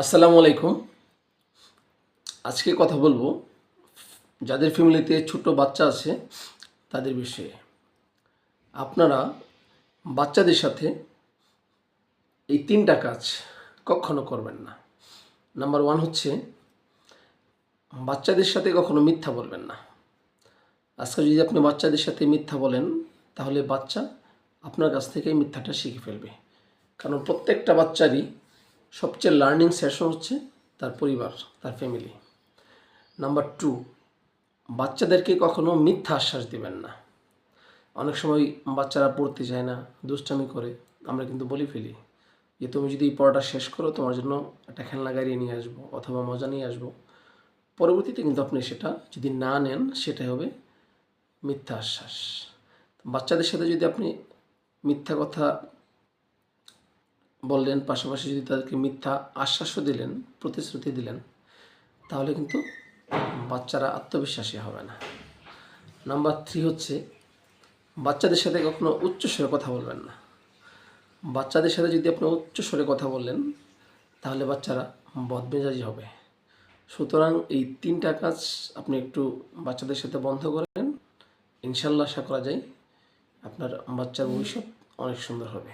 আসসালামু আলাইকুম। আজকে কথা বলবো যাদের ফ্যামিলিতে ছোট বাচ্চা আছে তাদের বিষয়ে। আপনারা বাচ্চাদের সাথে এই ৩টা কাজ কখনো করবেন না। নাম্বার 1 হচ্ছে বাচ্চাদের সাথে কখনো মিথ্যা বলবেন না। আজকে যদি আপনি বাচ্চাদের সাথে মিথ্যা বলেন তাহলে বাচ্চা আপনার কাছ থেকে মিথ্যাটা শিখে ফেলবে। কারণ প্রত্যেকটা বাচ্চারই সবচেয়ে লার্নিং সেশন হচ্ছে তার পরিবার, তার ফ্যামিলি। নাম্বার 2, বাচ্চাদেরকে কখনো মিথ্যা আশ্বাস দিবেন না। অনেক সময় বাচ্চারা পড়তে চায় না, দুষ্টামি করে। আমরা কিন্তু বলে ফেলি যে তুমি যদি এই পড়াটা শেষ করো তোমার জন্য একটা খেলনা গাড়ি নিয়ে আসবো অথবা মজা নিয়ে আসবো। পরবর্তীতে কিন্তু আপনি সেটা যদি না নেন সেটাই হবে মিথ্যা আশ্বাস। বাচ্চাদের সাথে যদি আপনি মিথ্যা কথা বললেন, পাশাপাশি যদি তাদেরকে মিথ্যা আশ্বাসও দিলেন, প্রতিশ্রুতি দিলেন, তাহলে কিন্তু বাচ্চারা আত্মবিশ্বাসী হবে না। নাম্বার 3 হচ্ছে বাচ্চাদের সাথে কখনো উচ্চস্বরে কথা বলবেন না। বাচ্চাদের সাথে যদি আপনি উচ্চস্বরে কথা বললেন তাহলে বাচ্চারা বদমেজাজি হবে। সুতরাং এই 3টা কাজ আপনি একটু বাচ্চাদের সাথে বন্ধ করেন, ইনশাল্লাহ আশা করা যায় আপনার বাচ্চার ভবিষ্যৎ অনেক সুন্দর হবে।